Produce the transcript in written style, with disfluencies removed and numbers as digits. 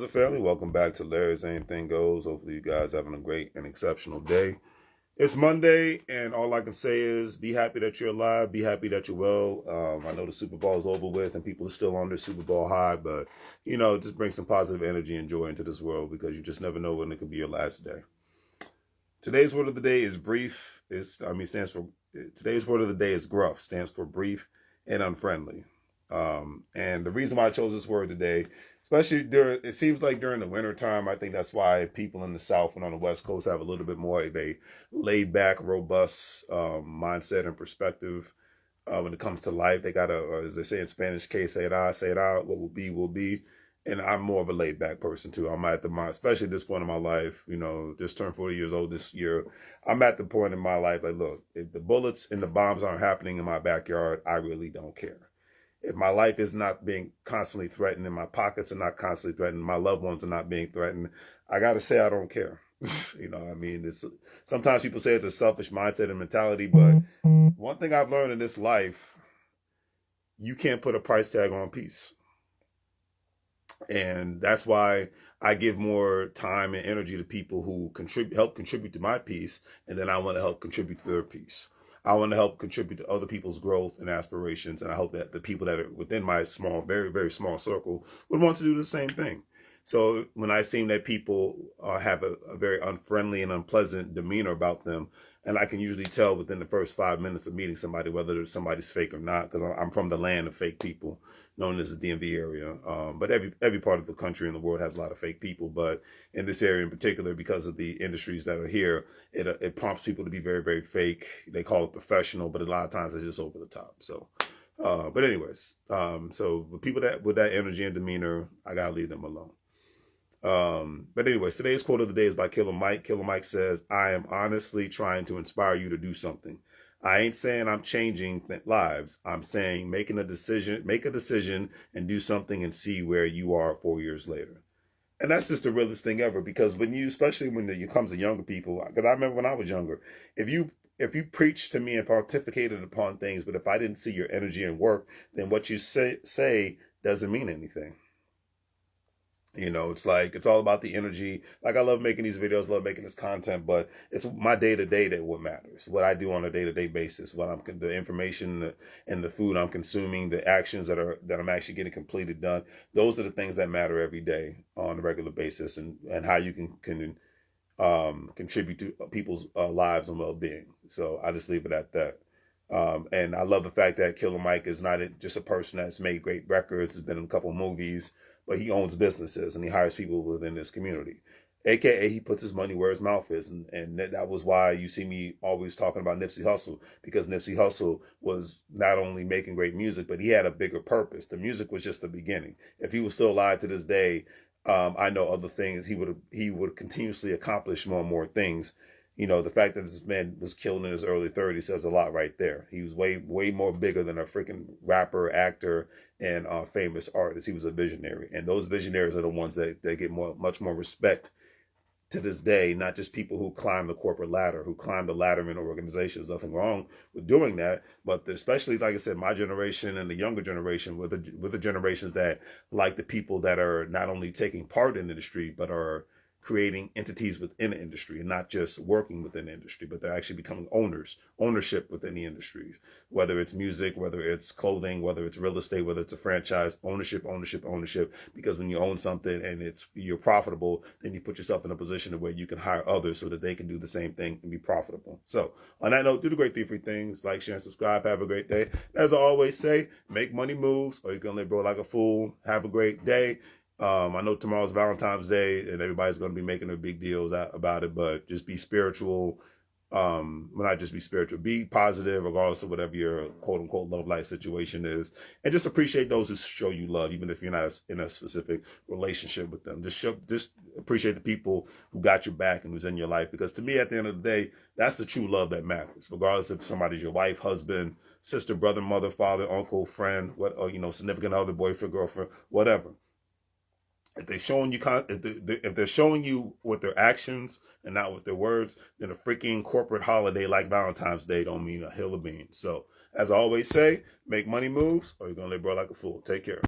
brothers and family, welcome back to Larry's Anything Goes. Hopefully you guys having a great and exceptional day. It's Monday, and all I can say is be happy that you're alive, be happy that you're well. I know the Super Bowl is over with and people are still on their Super Bowl high, but, just bring some positive energy and joy into this world because you just never know when it could be your last day. Today's word of the day is brief. Today's word of the day is gruff, stands for brief and unfriendly. And the reason why I chose this word today, especially it seems like during the winter time, I think that's why people in the South and on the West Coast have a little bit more of a laid back, robust mindset and perspective when it comes to life. They got as they say in Spanish, que será, será, what will be. And I'm more of a laid back person too. I'm at especially at this point in my life, just turned 40 years old this year. I'm at the point in my life, like, look, if the bullets and the bombs aren't happening in my backyard, I really don't care. If my life is not being constantly threatened and my pockets are not constantly threatened, my loved ones are not being threatened, I got to say I don't care. Sometimes people say it's a selfish mindset and mentality, but one thing I've learned in this life, you can't put a price tag on peace. And that's why I give more time and energy to people who help contribute to my peace, and then I want to help contribute to their peace. I want to help contribute to other people's growth and aspirations, and I hope that the people that are within my small, very, very small circle would want to do the same thing. So when I see that people have a very unfriendly and unpleasant demeanor about them, and I can usually tell within the first 5 minutes of meeting somebody whether somebody's fake or not, because I'm from the land of fake people, known as the DMV area. But every part of the country and the world has a lot of fake people. But in this area in particular, because of the industries that are here, it prompts people to be very, very fake. They call it professional, but a lot of times it's just over the top. So, but anyways, so the people with that energy and demeanor, I gotta leave them alone. But anyways, today's quote of the day is by Killer Mike. Killer Mike says, "I am honestly trying to inspire you to do something. I ain't saying I'm changing lives. I'm saying make a decision and do something and see where you are 4 years later." And that's just the realest thing ever, because especially when it comes to younger people, because I remember when I was younger, if you preach to me and pontificated upon things, but if I didn't see your energy and work, then what you say doesn't mean anything. It's all about the energy. Like, I love making these videos, love making this content, but it's my day-to-day that what matters. What I do on a day-to-day basis, the information and the food I'm consuming, the actions that I'm actually getting completed, done. Those are the things that matter every day on a regular basis, and how you can contribute to people's lives and well-being. So I just leave it at that. And I love the fact that Killer Mike is not just a person that's made great records, has been in a couple movies, but he owns businesses and he hires people within this community. AKA, he puts his money where his mouth is. And that was why you see me always talking about Nipsey Hussle, because Nipsey Hussle was not only making great music, but he had a bigger purpose. The music was just the beginning. If he was still alive to this day, I know other things. He would continuously accomplish more and more things. The fact that this man was killed in his early 30s says a lot right there. He was way, way more bigger than a freaking rapper, actor, and famous artist. He was a visionary. And those visionaries are the ones that get much more respect to this day, not just people who climb the corporate ladder, who climb the ladder in organizations. Nothing wrong with doing that. But especially, like I said, my generation and the younger generation, with the generations that like the people that are not only taking part in the industry, but are creating entities within the industry, and not just working within the industry, but they're actually becoming ownership within the industries, whether it's music, whether it's clothing, whether it's real estate, whether it's a franchise, ownership, because when you own something and you're profitable, then you put yourself in a position where you can hire others so that they can do the same thing and be profitable. So on that note, do the great three things: like, share, and subscribe. Have a great day. As I always say, make money moves, or you're going to live, bro, like a fool. Have a great day. I know tomorrow's Valentine's Day and everybody's going to be making their big deals about it, but just be spiritual. Not just be spiritual, be positive regardless of whatever your quote unquote love life situation is, and just appreciate those who show you love, even if you're not in a specific relationship with them. Just appreciate the people who got your back and who's in your life, because to me, at the end of the day, that's the true love that matters, regardless if somebody's your wife, husband, sister, brother, mother, father, uncle, friend, significant other, boyfriend, girlfriend, whatever. If they're showing you, if they're showing you with their actions and not with their words, then a freaking corporate holiday like Valentine's Day don't mean a hill of beans. So, as I always say, make money moves, or you're gonna live, bro, like a fool. Take care.